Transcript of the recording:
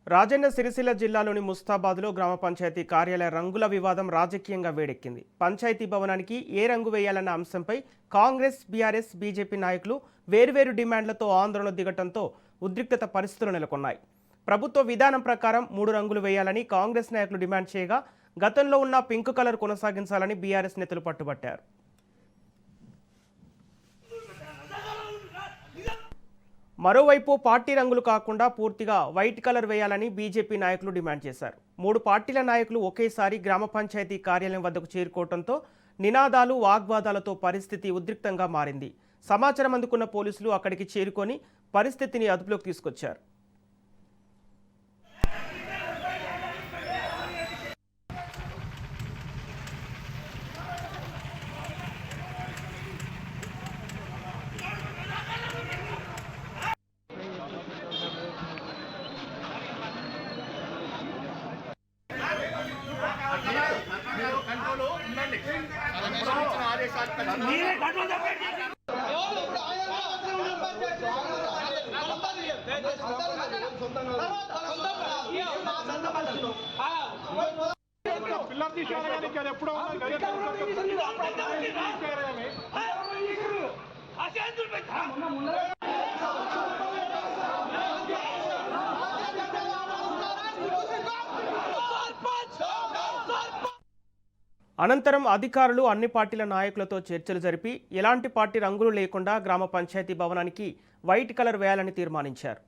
రాజన్న సిరిసిల్ల జిల్లాలోని ముస్తాబాద్లో గ్రామ పంచాయతీ కార్యాలయ రంగుల వివాదం రాజకీయంగా వేడెక్కింది. పంచాయతీ భవనానికి ఏ రంగు వేయాలన్న అంశంపై కాంగ్రెస్, బీఆర్ఎస్, బీజేపీ నాయకులు వేర్వేరు డిమాండ్లతో ఆందోళన దిగటంతో ఉద్రిక్తత పరిస్థితులు నెలకొన్నాయి. ప్రభుత్వ విధానం ప్రకారం 3 రంగులు వేయాలని కాంగ్రెస్ నాయకులు డిమాండ్ చేయగా, గతంలో ఉన్న పింక్ కలర్ కొనసాగించాలని బీఆర్ఎస్ నేతలు పట్టుబట్టారు. మరోవైపు పార్టీ రంగులు కాకుండా పూర్తిగా వైట్ కలర్ వేయాలని బీజేపీ నాయకులు డిమాండ్ చేశారు. 3 పార్టీల నాయకులు ఒకేసారి గ్రామ పంచాయతీ కార్యాలయం వద్దకు చేరుకోవడంతో నినాదాలు, వాగ్వాదాలతో పరిస్థితి ఉద్రిక్తంగా మారింది. సమాచారం అందుకున్న పోలీసులు అక్కడికి చేరుకొని పరిస్థితిని అదుపులోకి తీసుకొచ్చారు. అనంతరం అధికారులు అన్ని పార్టీల నాయకులతో చర్చలు జరిపి ఎలాంటి పార్టీ రంగులు లేకుండా గ్రామ పంచాయతీ భవనానికి వైట్ కలర్ వేయాలని తీర్మానించారు.